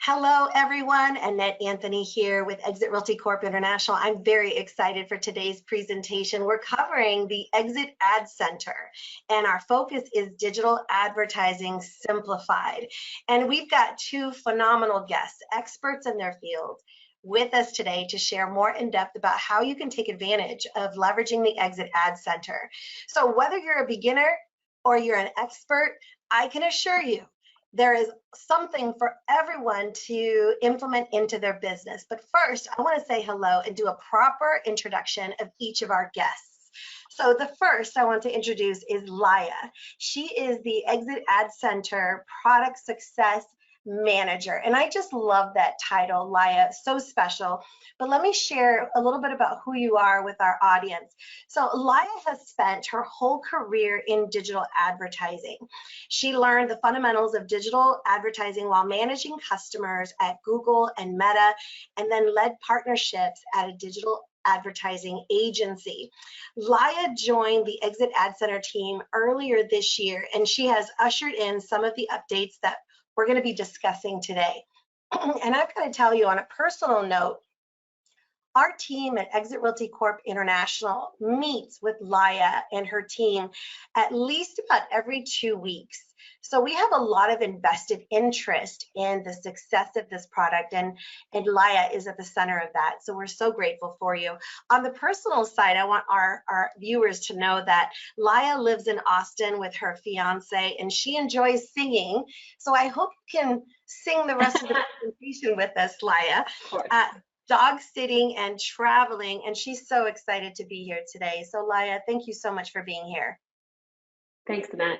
Hello, everyone. Annette Anthony here with Exit Realty Corp International. I'm very excited for today's presentation. We're covering the Exit Ad Center, and our focus is digital advertising simplified. And we've got two phenomenal guests, experts in their field, with us today to share more in depth about how you can take advantage of leveraging the Exit Ad Center. So whether you're a beginner or you're an expert, I can assure you, there is something for everyone to implement into their business. But first, I want to say hello and do a proper introduction of each of our guests. So the first I want to introduce is Laya. She is the Exit Ad Center Product Success Manager. And I just love that title, Laya, so special. But let me share a little bit about who you are with our audience. So Laya has spent her whole career in digital advertising. She learned the fundamentals of digital advertising while managing customers at Google and Meta, and then led partnerships at a digital advertising agency. Laya joined the Exit Ad Center team earlier this year, and she has ushered in some of the updates that we're going to be discussing today. And I've got to tell you, on a personal note, our team at Exit Realty Corp International meets with Laya and her team at least about every 2 weeks. So we have a lot of invested interest in the success of this product, and Laya is at the center of that. So we're so grateful for you. On the personal side, I want our viewers to know that Laya lives in Austin with her fiance, and she enjoys singing. So I hope you can sing the rest of the presentation with us, Laya. Dog sitting and traveling, and she's so excited to be here today. So Laya, thank you so much for being here. Thanks, Annette.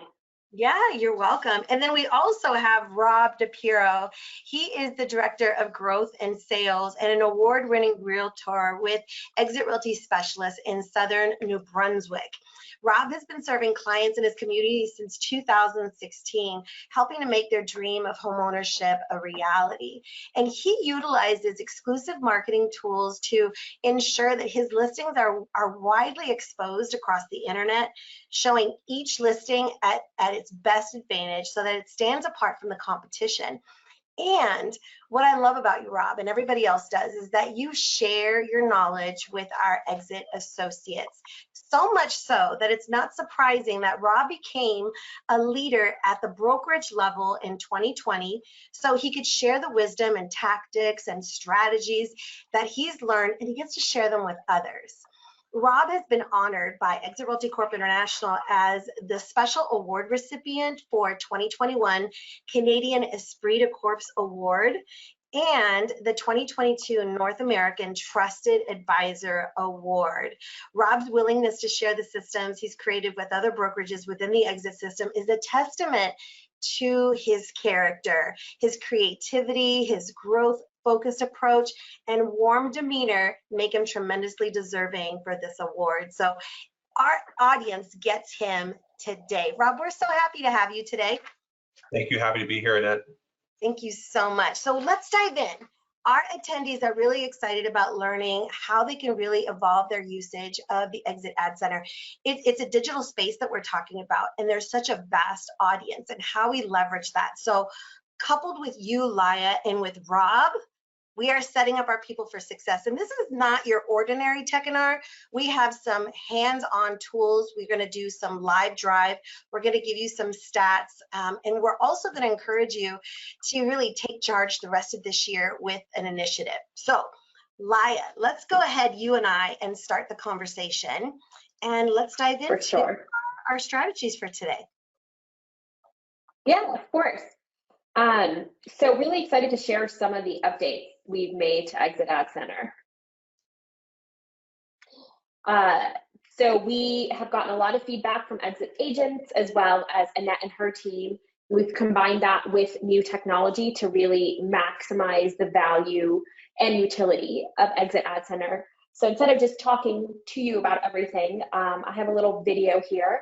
Yeah, you're welcome. And then we also have Rob Dipiero. He is the Director of Growth and Sales and an award-winning realtor with Exit Realty Specialists in Southern New Brunswick. Rob has been serving clients in his community since 2016, helping to make their dream of homeownership a reality. And he utilizes exclusive marketing tools to ensure that his listings are widely exposed across the internet, showing each listing at its best advantage so that it stands apart from the competition. And what I love about you, Rob, and everybody else does, is that you share your knowledge with our Exit associates. So much so that it's not surprising that Rob became a leader at the brokerage level in 2020, so he could share the wisdom and tactics and strategies that he's learned, and he gets to share them with others. Rob has been honored by Exit Realty Corp International as the special award recipient for 2021 Canadian Esprit de Corps Award and the 2022 North American Trusted Advisor Award. Rob's willingness to share the systems he's created with other brokerages within the Exit system is a testament to his character, his creativity, his growth-focused approach, and warm demeanor make him tremendously deserving for this award. So our audience gets him today. Rob, we're so happy to have you today. Thank you. Happy to be here, Annette. Thank you so much. So let's dive in. Our attendees are really excited about learning how they can really evolve their usage of the Exit Ad Center. It's a digital space that we're talking about, and there's such a vast audience and how we leverage that. So coupled with you, Laya, and with Rob, we are setting up our people for success. And this is not your ordinary Techinar. We have some hands-on tools. We're going to do some live drive. We're going to give you some stats. And we're also going to encourage you to really take charge the rest of this year with an initiative. So, Laya, let's go ahead, you and I, and start the conversation. And let's dive into our strategies for today. Yeah, of course. So really excited to share some of the updates we've made to Exit Ad Center. So we have gotten a lot of feedback from Exit agents as well as Annette and her team. We've combined that with new technology to really maximize the value and utility of Exit Ad Center. So instead of just talking to you about everything, I have a little video here.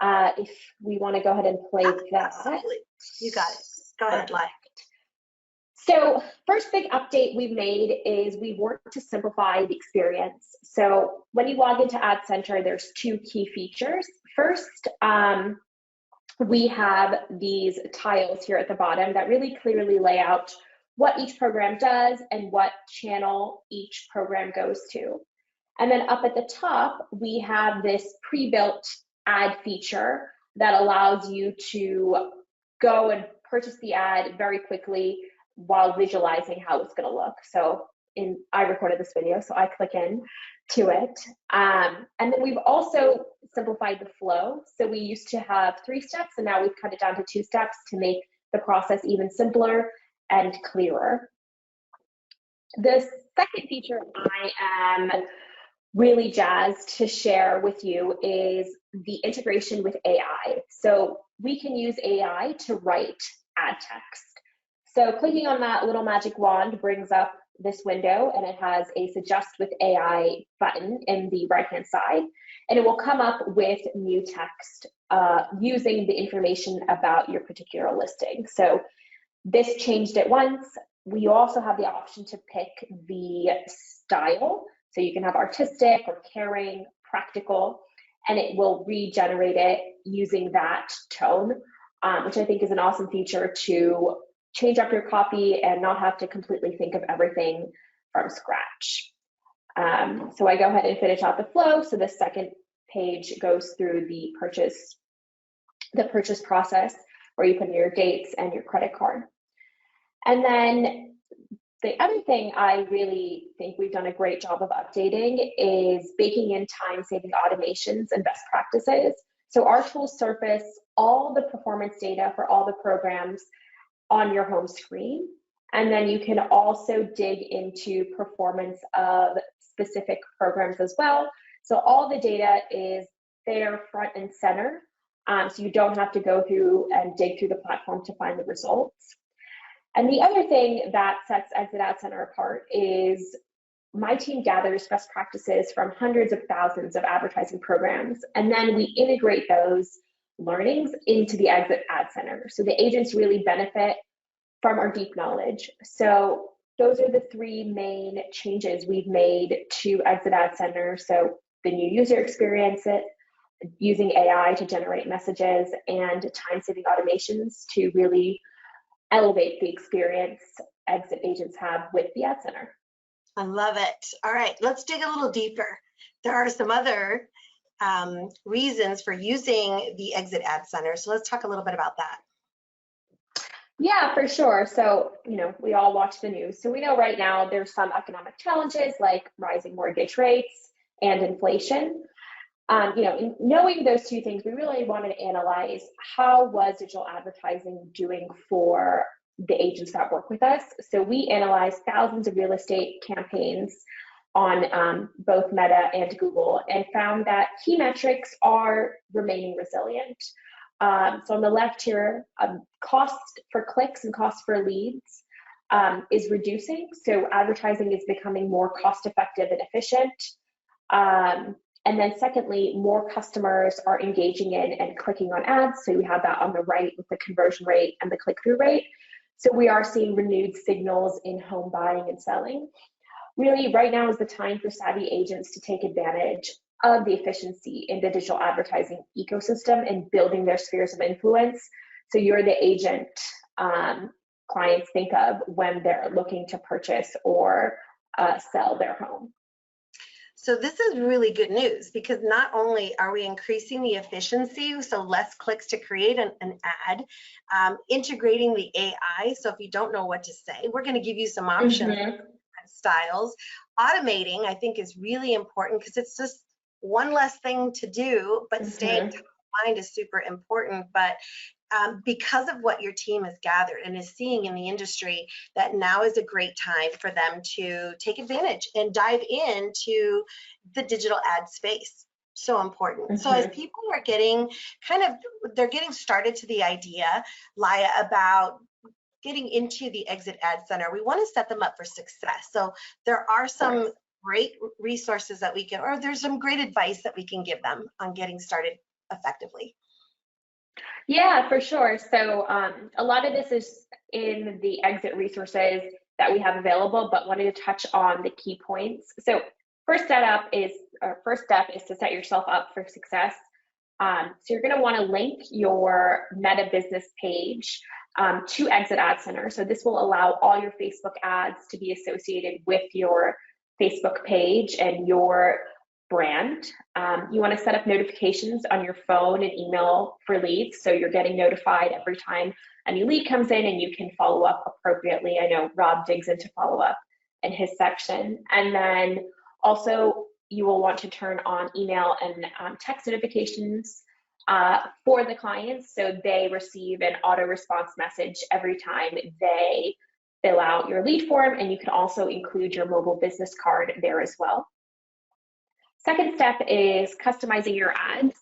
If we want to go ahead and play that. Absolutely. You got it. Go ahead, Laya. So first big update we've made is we worked to simplify the experience. So when you log into Ad Center, there's two key features. First, we have these tiles here at the bottom that really clearly lay out what each program does and what channel each program goes to. And then up at the top, we have this pre-built ad feature that allows you to go and purchase the ad very quickly while visualizing how it's going to look. So I recorded this video, so I click in to it. And then we've also simplified the flow. So we used to have 3 steps, and now we've cut it down to 2 steps to make the process even simpler and clearer. The second feature I am really jazzed to share with you is the integration with AI. So we can use AI to write ad text. So clicking on that little magic wand brings up this window, and it has a Suggest with AI button in the right-hand side, and it will come up with new text using the information about your particular listing. So this changed it once. We also have the option to pick the style. So you can have artistic or caring, practical, and it will regenerate it using that tone, which I think is an awesome feature to change up your copy and not have to completely think of everything from scratch. So I go ahead and finish out the flow. So the second page goes through the purchase process, where you put in your dates and your credit card. And then the other thing I really think we've done a great job of updating is baking in time-saving automations and best practices. So our tools surface all the performance data for all the programs on your home screen. And then you can also dig into performance of specific programs as well. So all the data is there front and center. So you don't have to go through and dig through the platform to find the results. And the other thing that sets Exit Ad Center apart is my team gathers best practices from hundreds of thousands of advertising programs, and then we integrate those learnings into the Exit Ad Center. So the agents really benefit from our deep knowledge. So those are the 3 main changes we've made to Exit Ad Center. So the new user experience, using AI to generate messages, and time-saving automations to really elevate the experience exit agents have with the Ad Center. I love it. All right, let's dig a little deeper. There are some other reasons for using the Exit Ad Center. So let's talk a little bit about that. Yeah, for sure. So, we all watch the news. So we know right now there's some economic challenges like rising mortgage rates and inflation. In knowing those 2 things, we really wanted to analyze how was digital advertising doing for the agents that work with us. So we analyzed thousands of real estate campaigns on both Meta and Google, and found that key metrics are remaining resilient. So on the left here, cost for clicks and cost for leads is reducing. So advertising is becoming more cost effective and efficient. And then secondly, more customers are engaging in and clicking on ads. So we have that on the right with the conversion rate and the click-through rate. So we are seeing renewed signals in home buying and selling. Really, right now is the time for savvy agents to take advantage of the efficiency in the digital advertising ecosystem and building their spheres of influence. So you're the agent clients think of when they're looking to purchase or sell their home. So this is really good news, because not only are we increasing the efficiency, so less clicks to create an ad, integrating the AI. So if you don't know what to say, we're going to give you some options, styles. Automating, I think, is really important, because it's just one less thing to do, but staying top of mind is super important. But because of what your team has gathered and is seeing in the industry, that now is a great time for them to take advantage and dive into the digital ad space. So important. So as people are getting they're getting started to the idea, Laya, about getting into the Exit Ad Center, we want to set them up for success. So there are some great resources that we can, or there's some great advice that we can give them on getting started effectively. Yeah, for sure. So a lot of this is in the exit resources that we have available, but wanted to touch on the key points. So first step is to set yourself up for success So you're going to want to link your Meta business page to Exit Ad Center. So this will allow all your Facebook ads to be associated with your Facebook page and your brand. You want to set up notifications on your phone and email for leads, so you're getting notified every time a new lead comes in, and you can follow up appropriately. I know Rob digs into follow up in his section. And then also you will want to turn on email and text notifications for the clients, so they receive an auto response message every time they fill out your lead form, and you can also include your mobile business card there as well. Second step is customizing your ads.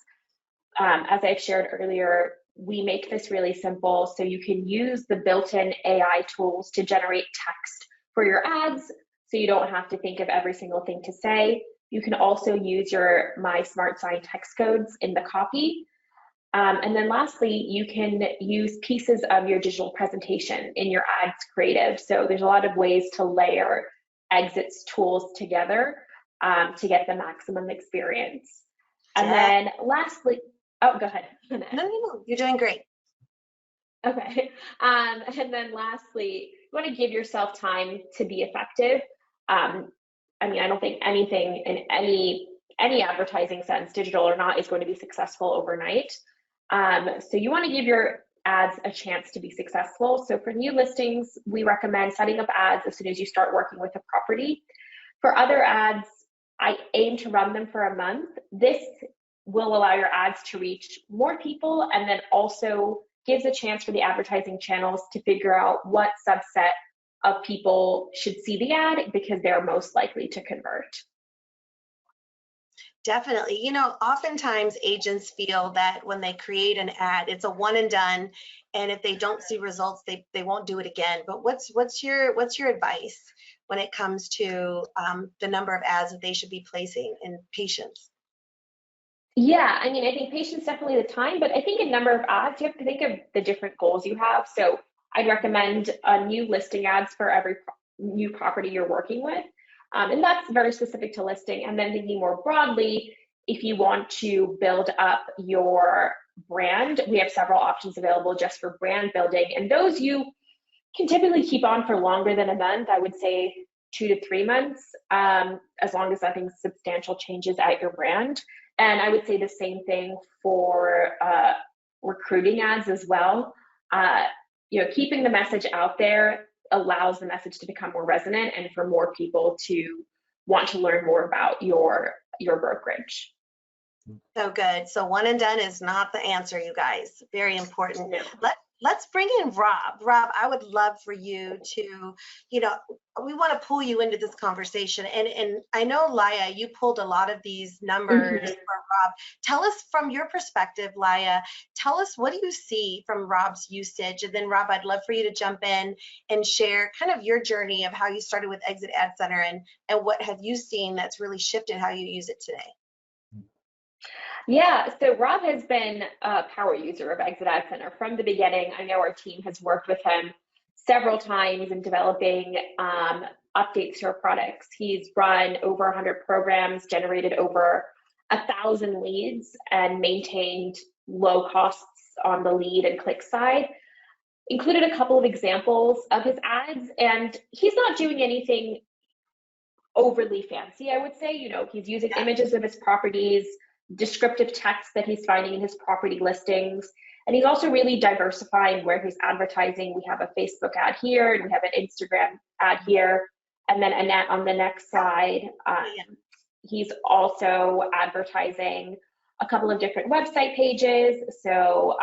As I've shared earlier, we make this really simple, so you can use the built-in AI tools to generate text for your ads, so you don't have to think of every single thing to say. You can also use your My Smart Sign text codes in the copy. And then lastly, you can use pieces of your digital presentation in your ads creative. So there's a lot of ways to layer Exit's tools together to get the maximum experience. And then lastly, oh, go ahead. No, you're doing great. Okay. And then lastly, you want to give yourself time to be effective. I mean, I don't think anything in any advertising sense, digital or not, is going to be successful overnight. So you want to give your ads a chance to be successful. So for new listings, we recommend setting up ads as soon as you start working with a property. For other ads, I aim to run them for a month. This will allow your ads to reach more people, and then also gives a chance for the advertising channels to figure out what subset of people should see the ad because they're most likely to convert. Definitely. You know, oftentimes agents feel that when they create an ad, it's a one and done, and if they don't see results, they won't do it again. But what's your advice when it comes to the number of ads that they should be placing, and patience? Yeah, I mean, I think patience definitely the time, but I think a number of ads, you have to think of the different goals you have. So I'd recommend new listing ads for every new property you're working with. And that's very specific to listing. And then thinking more broadly, if you want to build up your brand, we have several options available just for brand building. And those you can typically keep on for longer than a month. I would say 2 to 3 months, as long as nothing substantial changes at your brand. And I would say the same thing for recruiting ads as well. You know, keeping the message out there allows the message to become more resonant and for more people to want to learn more about your brokerage. So good. So one and done is not the answer, you guys. Very important. No. Let's bring in Rob. Rob, I would love for you to, you know, we want to pull you into this conversation. And I know, Laya, you pulled a lot of these numbers for Rob. Tell us from your perspective, Laya, tell us, what do you see from Rob's usage? And then Rob, I'd love for you to jump in and share kind of your journey of how you started with Exit Ad Center, and what have you seen that's really shifted how you use it today? Yeah, so Rob has been a power user of Exit Ad Center from the beginning. I know our team has worked with him several times in developing updates to our products. He's run over 100 programs, generated over 1,000 leads, and maintained low costs on the lead and click side. Included a couple of examples of his ads, and he's not doing anything overly fancy, I would say. You know, he's using images of his properties, descriptive text that he's finding in his property listings. And he's also really diversifying where he's advertising. We have a Facebook ad here, and we have an Instagram ad here. And then Annette on the next slide, he's also advertising a couple of different website pages. So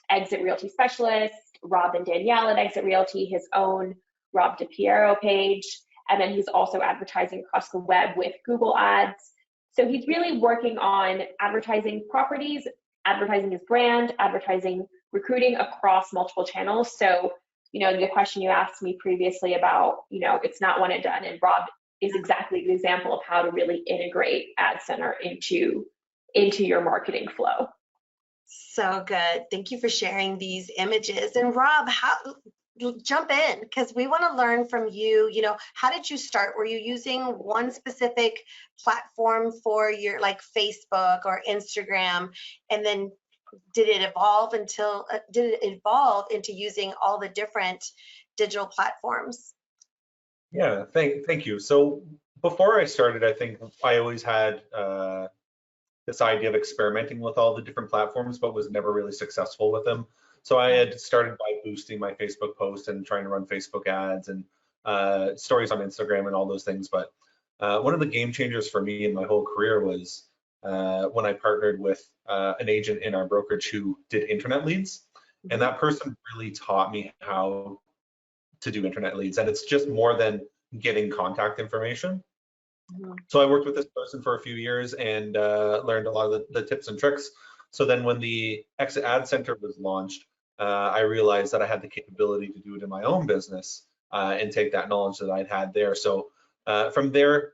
Exit Realty Specialists, Rob and Danielle at Exit Realty, his own Rob Dipiero page. And then he's also advertising across the web with Google Ads. So he's really working on advertising properties, advertising his brand, advertising recruiting across multiple channels. So, you know, the question you asked me previously about, you know, it's not one and done, and Rob is exactly the example of how to really integrate Ad Center into your marketing flow. So good. Thank you for sharing these images. And Rob, jump in, because we want to learn from you. You know, how did you start? Were you using one specific platform for your, like, Facebook or Instagram, and then did it evolve into using all the different digital platforms? Yeah, thank you. So before I started, I think I always had this idea of experimenting with all the different platforms, but was never really successful with them. So I had started by boosting my Facebook posts and trying to run Facebook ads and stories on Instagram and all those things. But one of the game changers for me in my whole career was when I partnered with an agent in our brokerage who did internet leads. And that person really taught me how to do internet leads. And it's just more than getting contact information. So I worked with this person for a few years and learned a lot of the tips and tricks. So then when the Exit Ad Center was launched, I realized that I had the capability to do it in my own business and take that knowledge that I'd had there. So from there,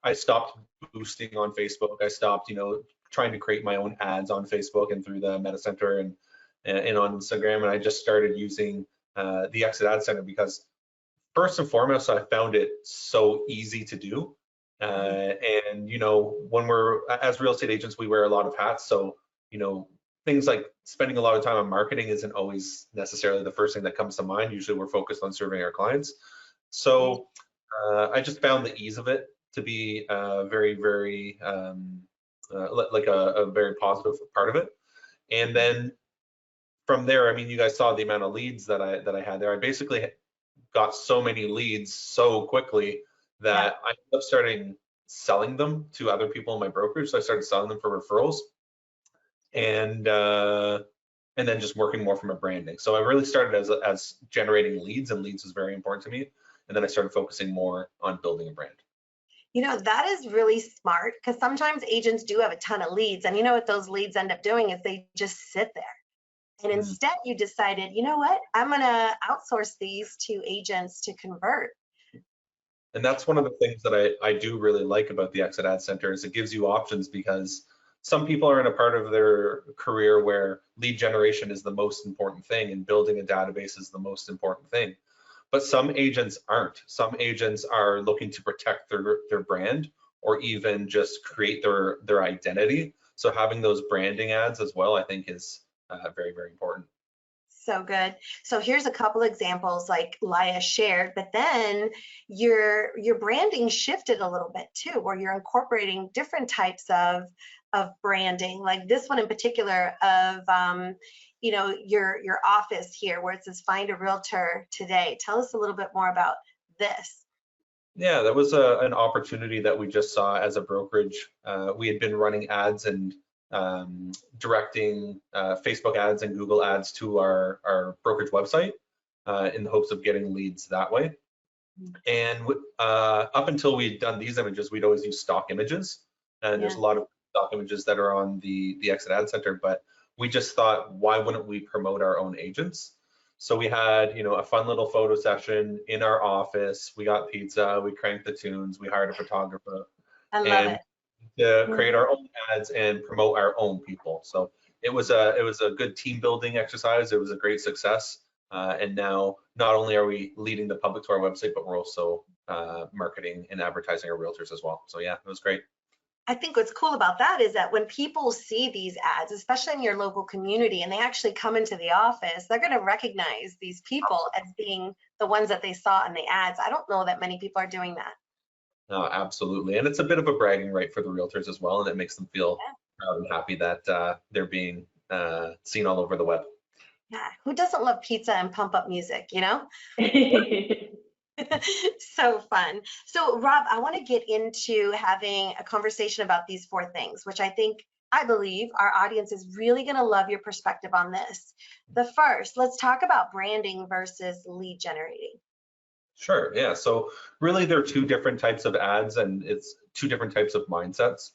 I stopped boosting on Facebook. I stopped, trying to create my own ads on Facebook and through the Meta Center and on Instagram. And I just started using the Exit Ad Center because first and foremost, I found it so easy to do. And, when we're, as real estate agents, we wear a lot of hats. So, things like spending a lot of time on marketing isn't always necessarily the first thing that comes to mind. Usually we're focused on serving our clients. So I just found the ease of it to be very, very, like a very positive part of it. And then from there, I mean, you guys saw the amount of leads that I had there. I basically got so many leads so quickly that I ended up starting selling them to other people in my brokerage. So I started selling them for referrals and then just working more from a branding. So I really started as generating leads, and leads was very important to me. And then I started focusing more on building a brand. That is really smart, because sometimes agents do have a ton of leads, and what those leads end up doing is they just sit there. And instead you decided, you know what, I'm going to outsource these to agents to convert. And that's one of the things that I do really like about the Exit Ad Center is it gives you options, because some people are in a part of their career where lead generation is the most important thing and building a database is the most important thing. But some agents aren't. Some agents are looking to protect their brand or even just create their identity. So having those branding ads as well, I think is very, very important. So good. So here's a couple examples like Laya shared, but then your branding shifted a little bit too, where you're incorporating different types of branding, like this one in particular of your office here where it says find a realtor today. Tell us a little bit more about this. Yeah, that was an opportunity that we just saw as a brokerage. We had been running ads and directing Facebook ads and Google ads to our brokerage website in the hopes of getting leads that way. And up until we'd done these images, we'd always use stock images. And there's a lot of stock images that are on the Exit Ad Center, but we just thought, why wouldn't we promote our own agents? So we had, a fun little photo session in our office. We got pizza, we cranked the tunes, we hired a photographer. I love it. To create our own ads and promote our own people. So it was a good team building exercise. It was a great success. And now not only are we leading the public to our website, but we're also marketing and advertising our realtors as well. So yeah, it was great. I think what's cool about that is that when people see these ads, especially in your local community, and they actually come into the office, they're going to recognize these people as being the ones that they saw in the ads. I don't know that many people are doing that. Absolutely. And it's a bit of a bragging right for the realtors as well. And it makes them feel proud and happy that they're being seen all over the web. Yeah. Who doesn't love pizza and pump up music, So fun. So Rob, I want to get into having a conversation about these 4 things, which I believe our audience is really going to love your perspective on this. The first, let's talk about branding versus lead generating. Sure, yeah. So really there are 2 different types of ads and it's 2 different types of mindsets.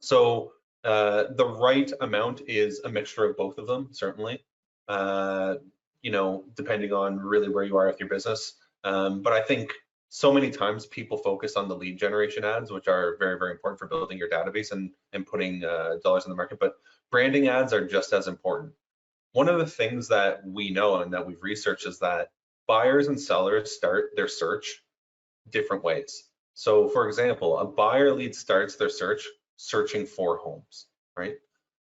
So the right amount is a mixture of both of them, certainly, depending on really where you are with your business. But I think so many times people focus on the lead generation ads, which are very, very important for building your database and putting dollars in the market. But branding ads are just as important. one of the things that we know and that we've researched is that buyers and sellers start their search different ways. So for example, a buyer lead starts their search searching for homes, right?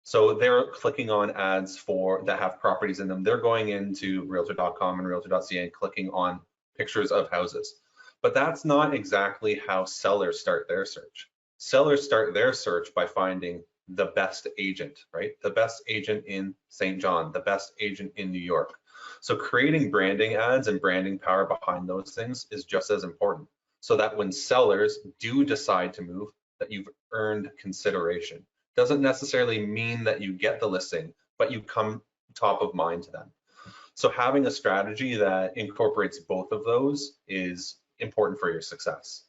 So they're clicking on ads that have properties in them. They're going into realtor.com and realtor.ca and clicking on pictures of houses. But that's not exactly how sellers start their search. Sellers start their search by finding the best agent, right? The best agent in St. John, the best agent in New York. So creating branding ads and branding power behind those things is just as important, so that when sellers do decide to move, that you've earned consideration. Doesn't necessarily mean that you get the listing, but you come top of mind to them. So having a strategy that incorporates both of those is important for your success.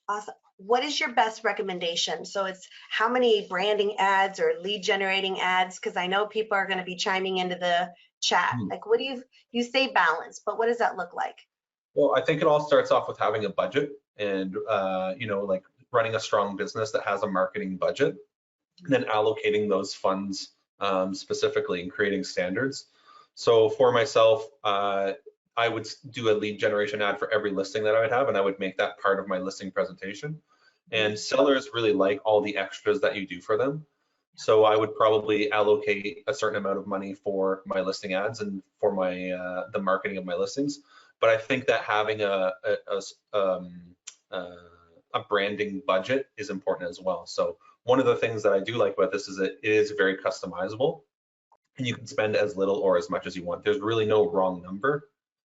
Awesome. What is your best recommendation? So it's how many branding ads or lead generating ads? Because I know people are going to be chiming into the chat. Like, what do you say balance, but what does that look like? Well, I think it all starts off with having a budget and, like running a strong business that has a marketing budget, and then allocating those funds specifically and creating standards. So for myself, I would do a lead generation ad for every listing that I would have, and I would make that part of my listing presentation. And sellers really like all the extras that you do for them. So I would probably allocate a certain amount of money for my listing ads and for my the marketing of my listings. But I think that having a branding budget is important as well. So one of the things that I do like about this is that it is very customizable, and you can spend as little or as much as you want. There's really no wrong number.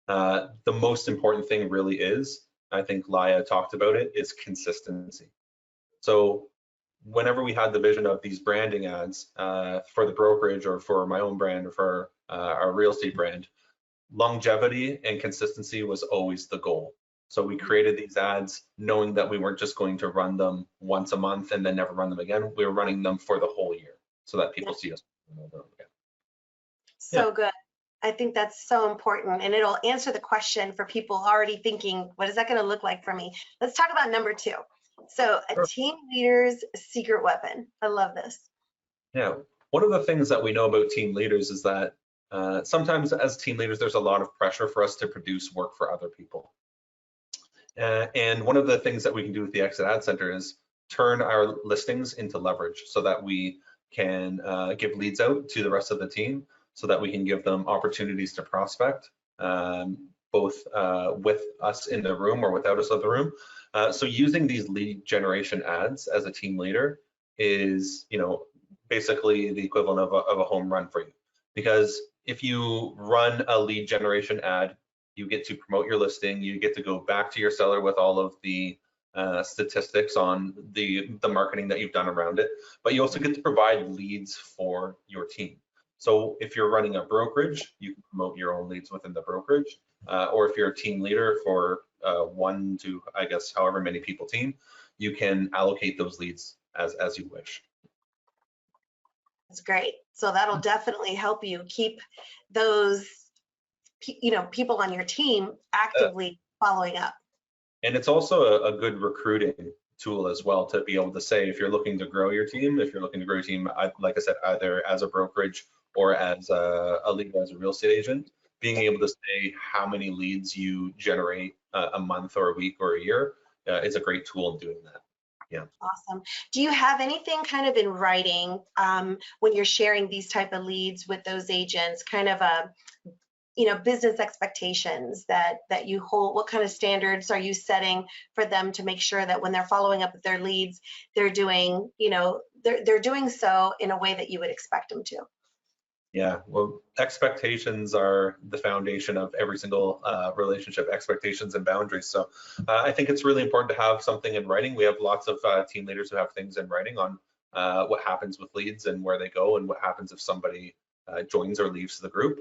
The most important thing really is, I think Laya talked about it, is consistency. So whenever we had the vision of these branding ads for the brokerage or for my own brand or for our real estate brand, longevity and consistency was always the goal. So we created these ads knowing that we weren't just going to run them once a month and then never run them again. We were running them for the whole year so that people see us again. So good. I think that's so important, and it'll answer the question for people already thinking, what is that going to look like for me? Let's talk about number 2. So a team leader's secret weapon. I love this. Yeah, one of the things that we know about team leaders is that sometimes as team leaders, there's a lot of pressure for us to produce work for other people. And one of the things that we can do with the Exit Ad Center is turn our listings into leverage so that we can give leads out to the rest of the team, so that we can give them opportunities to prospect, both with us in the room or without us in the room. So using these lead generation ads as a team leader is, basically the equivalent of a home run for you. Because if you run a lead generation ad, you get to promote your listing, you get to go back to your seller with all of the statistics on the marketing that you've done around it, but you also get to provide leads for your team. So if you're running a brokerage, you can promote your own leads within the brokerage, or if you're a team leader for 1 to, I guess, however many people team, you can allocate those leads as you wish. That's great. So that'll definitely help you keep those, people on your team actively following up. And it's also a good recruiting tool as well, to be able to say, if you're looking to grow your team, like I said, either as a brokerage or as a leader, as a real estate agent, being able to say how many leads you generate a month or a week or a year is a great tool in doing that. Yeah. Awesome. Do you have anything kind of in writing when you're sharing these type of leads with those agents, kind of business expectations that you hold? What kind of standards are you setting for them to make sure that when they're following up with their leads, they're doing, they're doing so in a way that you would expect them to? Yeah, well, expectations are the foundation of every single relationship, expectations and boundaries. So I think it's really important to have something in writing. We have lots of team leaders who have things in writing on what happens with leads and where they go and what happens if somebody joins or leaves the group.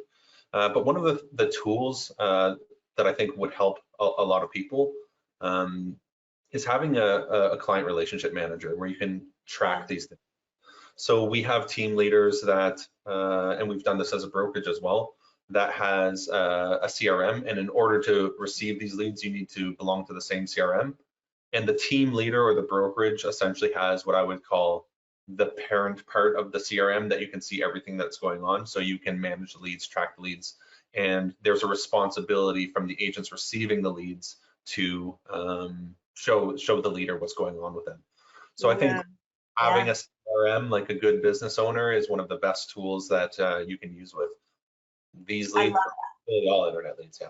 But one of the tools that I think would help a lot of people is having a client relationship manager where you can track these things. So we have team leaders that, and we've done this as a brokerage as well, that has a CRM, and in order to receive these leads, you need to belong to the same CRM. And the team leader or the brokerage essentially has what I would call the parent part of the CRM that you can see everything that's going on, so you can manage the leads, track the leads, and there's a responsibility from the agents receiving the leads to show the leader what's going on with them. So I think having a CRM, like a good business owner, is one of the best tools that you can use with these leads. Really all internet leads, yeah.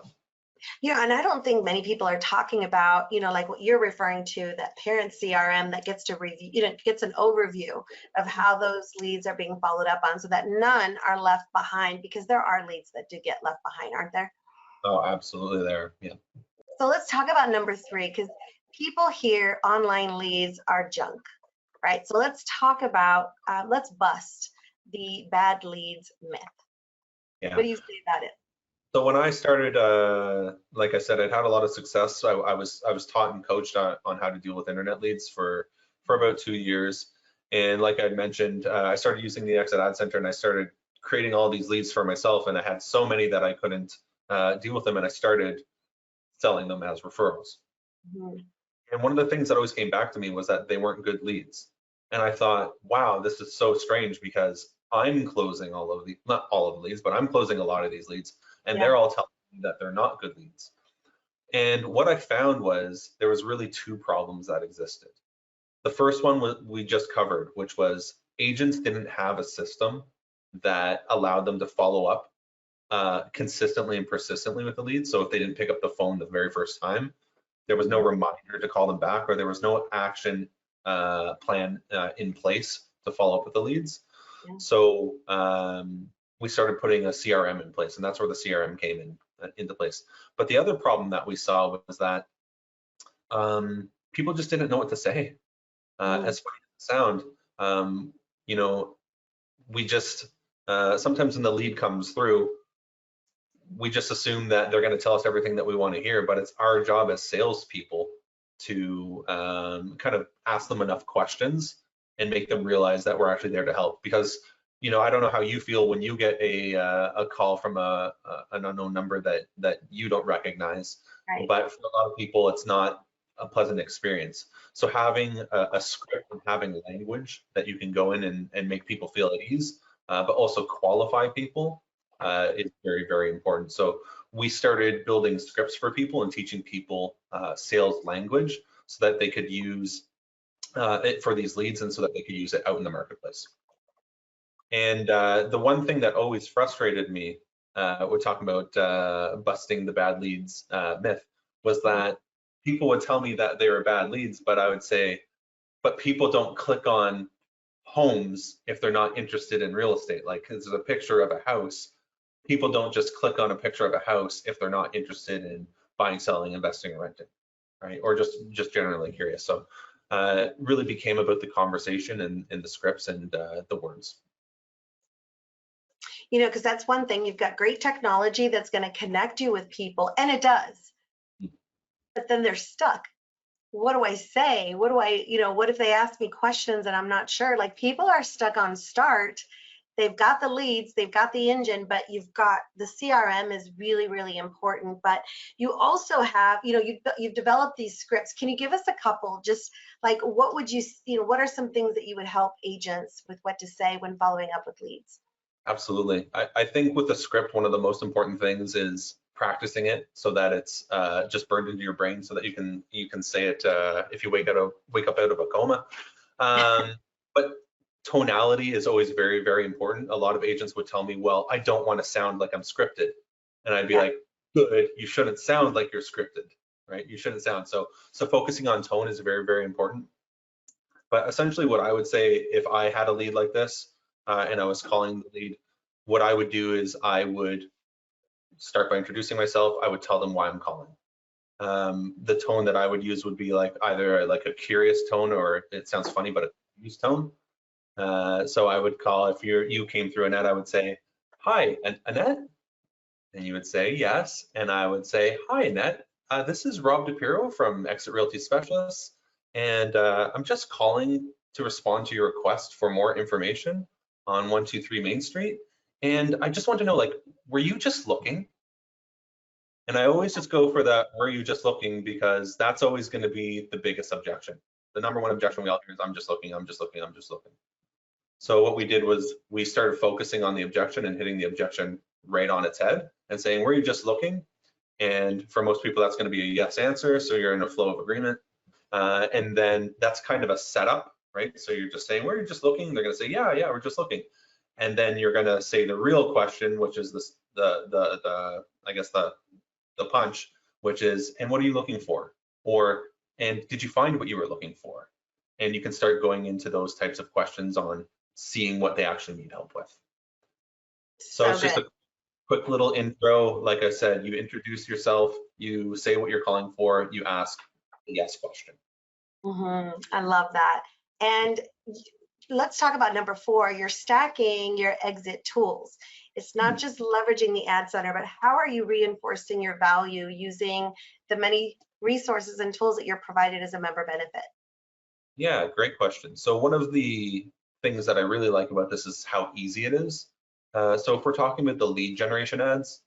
Yeah, and I don't think many people are talking about, like what you're referring to, that parent CRM that gets to review, gets an overview of how those leads are being followed up on, so that none are left behind, because there are leads that do get left behind, aren't there? Oh, absolutely there, yeah. So let's talk about number 3, because people hear online leads are junk, right? So let's talk about, let's bust the bad leads myth. Yeah. What do you say about it? So when I started, like I said, I'd had a lot of success. I was taught and coached on how to deal with internet leads for about 2 years. And like I mentioned, I started using the Exit Ad Center, and I started creating all these leads for myself. And I had so many that I couldn't deal with them, and I started selling them as referrals. Mm-hmm. And one of the things that always came back to me was that they weren't good leads. And I thought, wow, this is so strange, because I'm closing all of the, not all of the leads, but I'm closing a lot of these leads, and they're all telling me that they're not good leads. And what I found was there was really 2 problems that existed. The first one we just covered, which was agents didn't have a system that allowed them to follow up consistently and persistently with the leads. So if they didn't pick up the phone the very first time, there was no reminder to call them back, or there was no action plan in place to follow up with the leads. Yeah. So we started putting a CRM in place, and that's where the CRM came into place. But the other problem that we saw was that people just didn't know what to say. As funny as it sounds, we just sometimes when the lead comes through, we just assume that they're going to tell us everything that we want to hear, but it's our job as salespeople to kind of ask them enough questions and make them realize that we're actually there to help. Because I don't know how you feel when you get a call from an unknown number that you don't recognize, right. But for a lot of people, it's not a pleasant experience. So having a script and having language that you can go in and make people feel at ease, but also qualify people is very, very important. So we started building scripts for people and teaching people sales language so that they could use it for these leads, and so that they could use it out in the marketplace. And the one thing that always frustrated me, we're talking about busting the bad leads myth, was that people would tell me that they were bad leads, but I would say, but people don't click on homes if they're not interested in real estate. Like, there's a picture of a house. People don't just click on a picture of a house if they're not interested in buying, selling, investing, or renting, right? Or just generally curious. So it really became about the conversation and the scripts and the words. Because that's one thing. You've got great technology that's going to connect you with people, and it does. But then they're stuck. What do I say? What do I, what if they ask me questions and I'm not sure? Like, people are stuck on start. They've got the leads, they've got the engine, but you've got the CRM is really, really important. But you also have, you've developed these scripts. Can you give us a couple? Just like, what would you, what are some things that you would help agents with what to say when following up with leads? Absolutely. I think with the script, one of the most important things is practicing it so that it's just burned into your brain, so that you can say it if you wake up out of a coma. But tonality is always very, very important. A lot of agents would tell me, well, I don't want to sound like I'm scripted. And I'd be like, good, you shouldn't sound like you're scripted, right? You shouldn't sound. So focusing on tone is very, very important. But essentially what I would say, if I had a lead like this and I was calling the lead, what I would do is I would start by introducing myself. I would tell them why I'm calling. The tone that I would use would be like either like a curious tone, or it sounds funny, but a confused tone. So I would call, if you came through Annette, I would say, hi, Annette? And you would say, yes. And I would say, hi, Annette. This is Rob Dipiero from Realty Specialists. And I'm just calling to respond to your request for more information on 123 Main Street. And I just want to know, like, were you just looking? And I always just go for that, were you just looking? Because that's always going to be the biggest objection. The number one objection we all hear is, I'm just looking, I'm just looking, I'm just looking. So what we did was we started focusing on the objection and hitting the objection right on its head and saying, were you just looking? And for most people, that's going to be a yes answer. So you're in a flow of agreement. And then that's kind of a setup, right? So you're just saying, were you just looking? They're going to say, yeah, we're just looking. And then you're going to say the real question, which is this, I guess the punch, which is, and what are you looking for? Or, and did you find what you were looking for? And you can start going into those types of questions on seeing what they actually need help with. So it's just a quick little intro. Like I said, you introduce yourself, you say what you're calling for, you ask the yes question. I love that. And let's talk about number 4. You're stacking your exit tools. It's not just leveraging the ad center, but how are you reinforcing your value using the many resources and tools that you're provided as a member benefit? Yeah, great question. So one of the things that I really like about this is how easy it is. So if we're talking about the lead generation ads,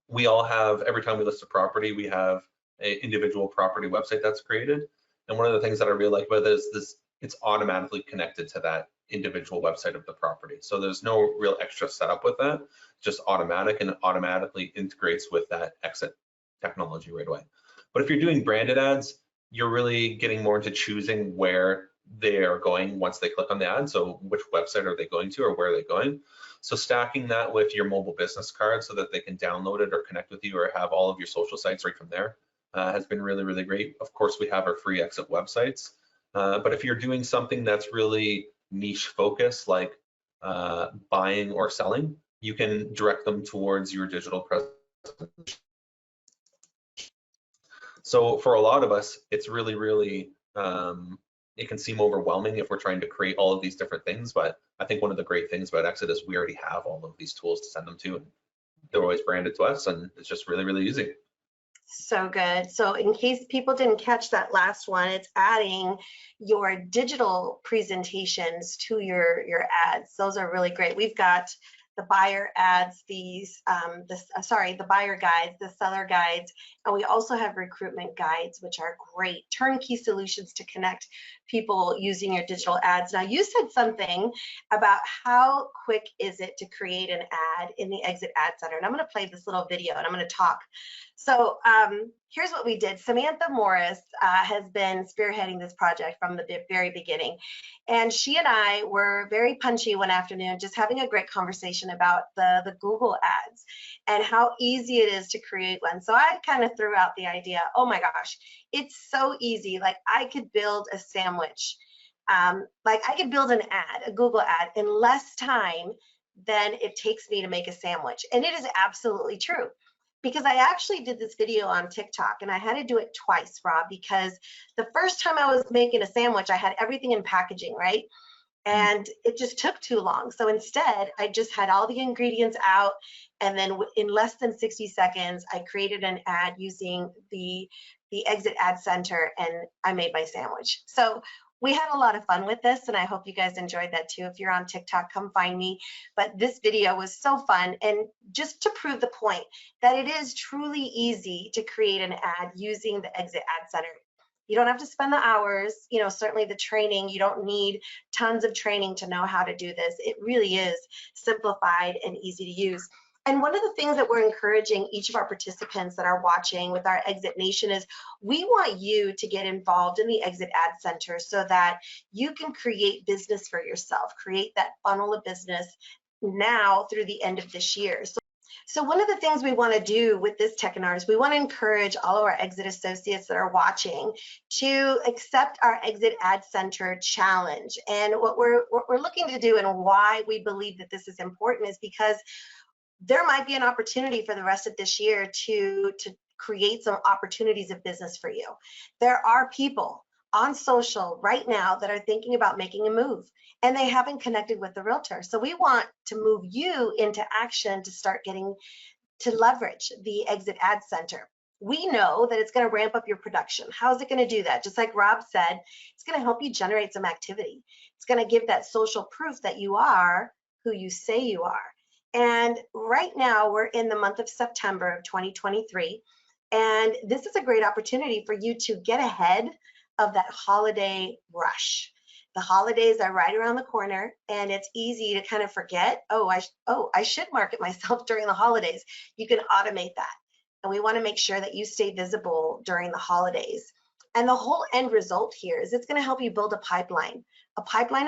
we all have, every time we list a property, we have an individual property website that's created. And one of the things that I really like about it is this, it's automatically connected to that individual website of the property. So there's no real extra setup with that, just automatic, and it automatically integrates with that exit technology right away. But if you're doing branded ads, you're really getting more into choosing where they are going once they click on the ad. So which website are they going to, or where are they going? So stacking that with your mobile business card so that they can download it or connect with you or have all of your social sites right from there has been really, really great. Of course, we have our free exit websites. But if you're doing something that's really niche focused, like buying or selling, you can direct them towards your digital presence. So for a lot of us, it's really, really, it can seem overwhelming if we're trying to create all of these different things. But I think one of the great things about Exit is we already have all of these tools to send them to, and they're always branded to us, and it's just really, really easy. So good. So in case people didn't catch that last one, it's adding your digital presentations to your ads. Those are really great. We've got the buyer ads, the buyer guides, the seller guides, and we also have recruitment guides, which are great turnkey solutions to connect people using your digital ads. Now, you said something about how quick is it to create an ad in the Exit Ad Center, and I'm going to play this little video and I'm going to talk. So here's what we did. Samantha Morris has been spearheading this project from the very beginning. And she and I were very punchy one afternoon, just having a great conversation about the Google ads and how easy it is to create one. So I kind of threw out the idea, oh my gosh, it's so easy. Like I could build a sandwich. Like I could build an ad, a Google ad in less time than it takes me to make a sandwich. And it is absolutely true. Because I actually did this video on TikTok and I had to do it twice, Rob, because the first time I was making a sandwich, I had everything in packaging, right? And it just took too long. So instead, I just had all the ingredients out. And then in less than 60 seconds, I created an ad using the Exit Ad Center and I made my sandwich. So we had a lot of fun with this, and I hope you guys enjoyed that too. If you're on TikTok, come find me. But this video was so fun, and just to prove the point that it is truly easy to create an ad using the Exit Ad Center. You don't have to spend the hours, certainly the training. You don't need tons of training to know how to do this. It really is simplified and easy to use. And one of the things that we're encouraging each of our participants that are watching with our Exit Nation is we want you to get involved in the Exit Ad Center so that you can create business for yourself, create that funnel of business now through the end of this year. So one of the things we want to do with this Techinar is we want to encourage all of our Exit associates that are watching to accept our Exit Ad Center challenge. And what we're looking to do and why we believe that this is important is because there might be an opportunity for the rest of this year to create some opportunities of business for you. There are people on social right now that are thinking about making a move and they haven't connected with the realtor. So we want to move you into action to start getting to leverage the Exit Ad Center. We know that it's going to ramp up your production. How's it going to do that? Just like Rob said, it's going to help you generate some activity. It's going to give that social proof that you are who you say you are. And right now we're in the month of September of 2023. And this is a great opportunity for you to get ahead of that holiday rush. The holidays are right around the corner, and it's easy to kind of forget, I should market myself during the holidays. You can automate that. And we want to make sure that you stay visible during the holidays. And the whole end result here is it's going to help you build a pipeline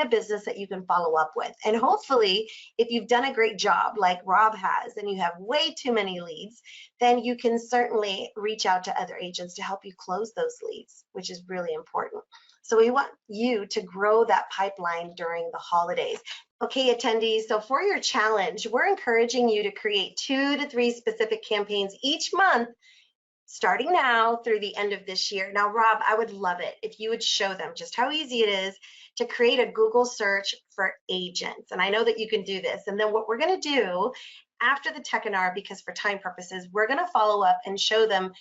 of business that you can follow up with. And hopefully, if you've done a great job like Rob has and you have way too many leads, then you can certainly reach out to other agents to help you close those leads, which is really important. So we want you to grow that pipeline during the holidays. Okay, attendees, so for your challenge, we're encouraging you to create 2 to 3 specific campaigns each month, starting now through the end of this year. Now, Rob, I would love it if you would show them just how easy it is to create a Google search for agents. And I know that you can do this. And then what we're going to do after the Techinar, because for time purposes, we're going to follow up and show them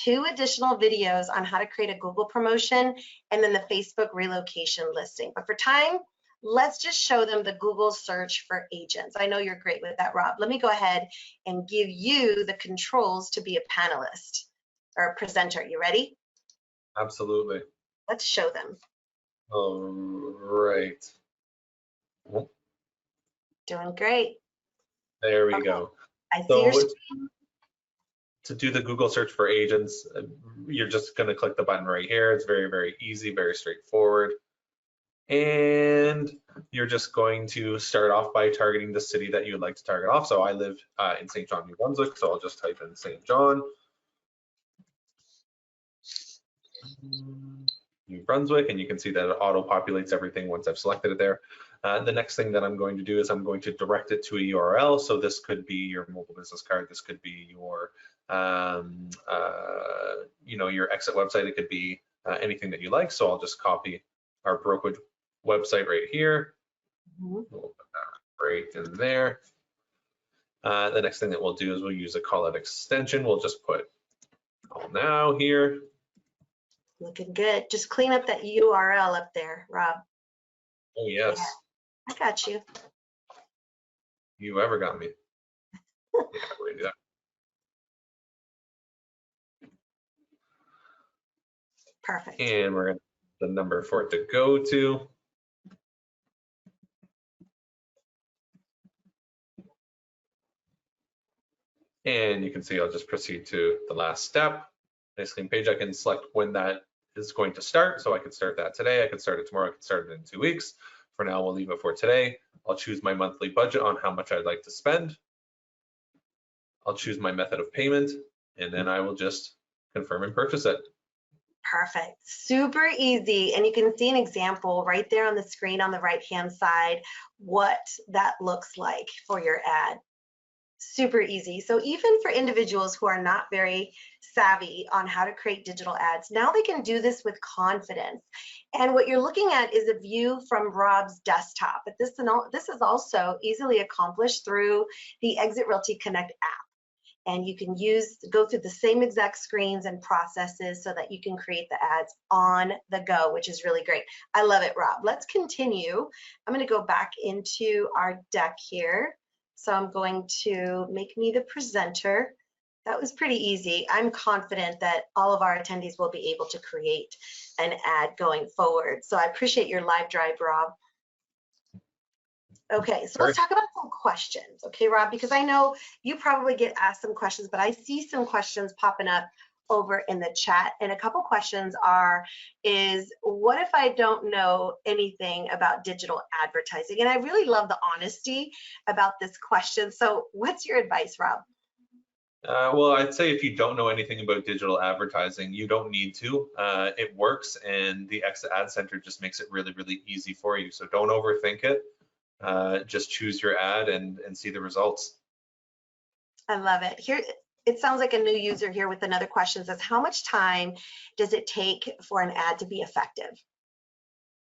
2 additional videos on how to create a Google promotion and then the Facebook relocation listing. But for time, let's just show them the Google search for agents. I know you're great with that, Rob. Let me go ahead and give you the controls to be a panelist or a presenter. You ready? Absolutely. Let's show them. All right. Doing great. There we Okay. go. I see your So to do the Google search for agents, you're just going to click the button right here. It's very, very easy, very straightforward. And you're just going to start off by targeting the city that you'd like to target off. So I live in St. John, New Brunswick, so I'll just type in St. John, New Brunswick, and you can see that it auto-populates everything once I've selected it there. The next thing that I'm going to do is I'm going to direct it to a URL. So this could be your mobile business card. This could be your, your exit website. It could be anything that you like. So I'll just copy our brokerage website right here. We'll put that right in there. The next thing that we'll do is we'll use a call out extension. We'll just put call now here. looking good. Just clean up that URL up there, Rob. Oh, yes. Yeah, I got you. You ever got me. Yeah, we're gonna do that. Perfect. And we're going to the number for it to go to. And you can see I'll just proceed to the last step. Nice clean page. I can select when that is going to start. So I could start that today. I could start it tomorrow. I could start it in 2 weeks. For now, we'll leave it for today. I'll choose my monthly budget on how much I'd like to spend. I'll choose my method of payment, and then I will just confirm and purchase it. Perfect. Super easy. And you can see an example right there on the screen on the right-hand side, what that looks like for your ad. Super easy. So even for individuals who are not very savvy on how to create digital ads, now they can do this with confidence. And what you're looking at is a view from Rob's desktop. But this is also easily accomplished through the Exit Realty Connect app. And you can go through the same exact screens and processes so that you can create the ads on the go, which is really great. I love it, Rob. Let's continue. I'm going to go back into our deck here. So I'm going to make me the presenter. That was pretty easy. I'm confident that all of our attendees will be able to create an ad going forward. So I appreciate your live drive, Rob. Okay, so let's talk about some questions, okay, Rob, because I know you probably get asked some questions, but I see some questions popping up over in the chat. And a couple questions is what if I don't know anything about digital advertising? And I really love the honesty about this question. So what's your advice, Rob? Well, I'd say if you don't know anything about digital advertising, you don't need to. It works, and the Exit Ad Center just makes it really, really easy for you. So don't overthink it. Just choose your ad and see the results. I love it. Here, it sounds like a new user here with another question says, how much time does it take for an ad to be effective?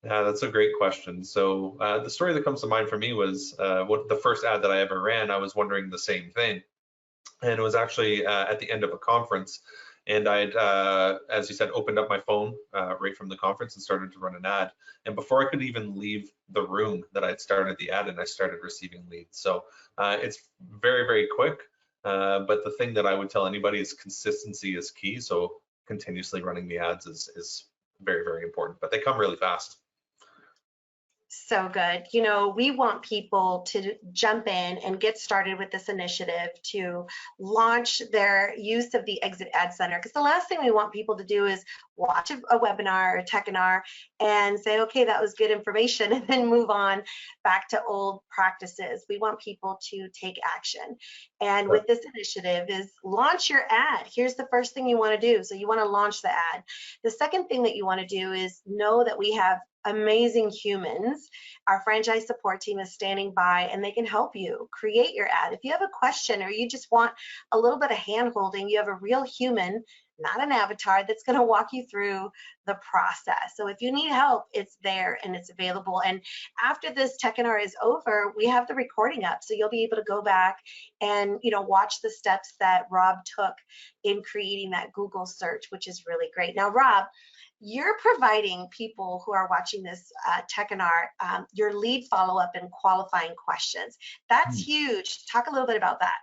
Yeah, that's a great question. So the story that comes to mind for me was the first ad that I ever ran. I was wondering the same thing. And it was actually at the end of a conference. And I'd, as you said, opened up my phone right from the conference and started to run an ad. And before I could even leave the room that I'd started the ad and I started receiving leads. So it's very, very quick. But the thing that I would tell anybody is consistency is key. So continuously running the ads is very, very important, but they come really fast. So good. You know, we want people to jump in and get started with this initiative to launch their use of the Exit Ad Center. Because the last thing we want people to do is watch a webinar or Techinar and say, okay, that was good information, and then move on back to old practices. We want people to take action. And with this initiative is launch your ad. Here's the first thing you want to do. So you want to launch the ad. The second thing that you want to do is know that we have amazing humans. Our franchise support team is standing by and they can help you create your ad. If you have a question or you just want a little bit of hand holding, you have a real human, not an avatar, that's going to walk you through the process. So if you need help, it's there and it's available. And after this Techinar is over, we have the recording up, so you'll be able to go back and watch the steps that Rob took in creating that Google search, which is really great. Now, Rob, you're providing people who are watching this Techinar your lead follow-up and qualifying questions. That's huge. Talk a little bit about that.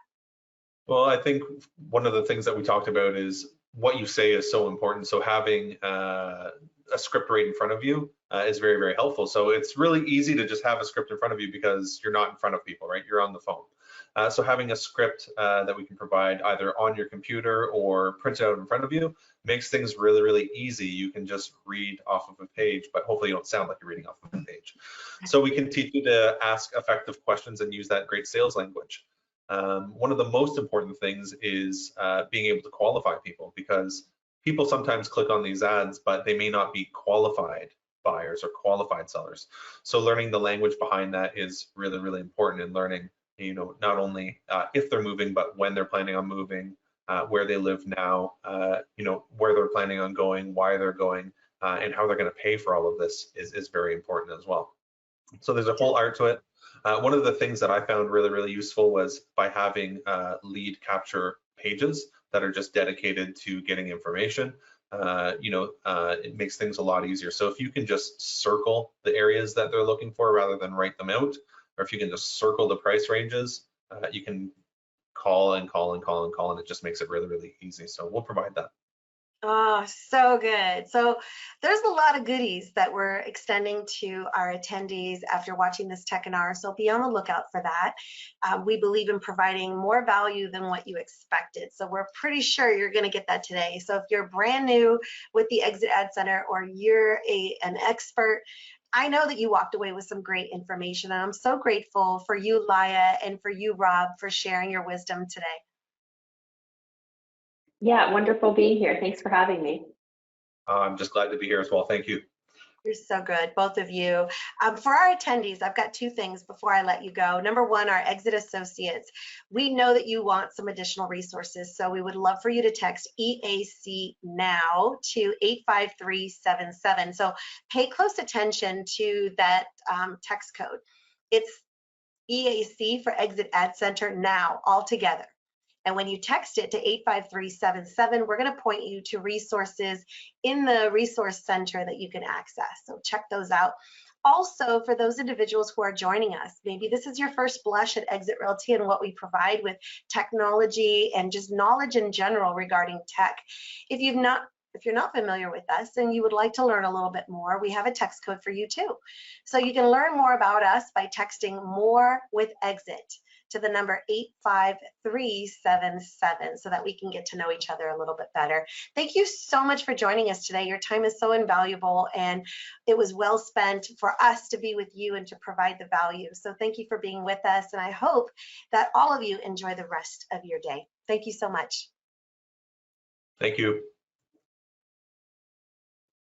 Well, I think one of the things that we talked about is what you say is so important. So having a script right in front of you is very, very helpful. So it's really easy to just have a script in front of you because you're not in front of people, right? You're on the phone. So having a script that we can provide either on your computer or printed out in front of you makes things really, really easy. You can just read off of a page, but hopefully you don't sound like you're reading off of a page. So we can teach you to ask effective questions and use that great sales language. One of the most important things is being able to qualify people, because people sometimes click on these ads, but they may not be qualified buyers or qualified sellers. So learning the language behind that is really, really important, in learning, not only if they're moving, but when they're planning on moving, where they live now, where they're planning on going, why they're going, and how they're going to pay for all of this is very important as well. So there's a whole art to it. One of the things that I found really, really useful was by having lead capture pages that are just dedicated to getting information. It makes things a lot easier. So if you can just circle the areas that they're looking for rather than write them out, or if you can just circle the price ranges, you can call and call and call and call, and it just makes it really, really easy. So we'll provide that. Oh, so good. So there's a lot of goodies that we're extending to our attendees after watching this Techinar, so be on the lookout for that. We believe in providing more value than what you expected, so we're pretty sure you're going to get that today. So if you're brand new with the Exit Ad Center, or you're an expert, I know that you walked away with some great information, and I'm so grateful for you, Laya, and for you, Rob, for sharing your wisdom today. Yeah, wonderful being here. Thanks for having me. I'm just glad to be here as well. Thank you. You're so good, both of you. For our attendees, I've got two things before I let you go. Number one, our Exit Associates. We know that you want some additional resources, so we would love for you to text EAC now to 85377. So pay close attention to that text code. It's EAC for Exit Ad Center now, all together. And when you text it to 85377, we're going to point you to resources in the resource center that you can access. So check those out. Also, for those individuals who are joining us, maybe this is your first blush at Exit Realty and what we provide with technology and just knowledge in general regarding tech. If you're not familiar with us and you would like to learn a little bit more, we have a text code for you too. So you can learn more about us by texting "more with Exit" to the number 85377, so that we can get to know each other a little bit better. Thank you so much for joining us today. Your time is so invaluable, and it was well spent for us to be with you and to provide the value. So thank you for being with us, and I hope that all of you enjoy the rest of your day. Thank you so much. Thank you.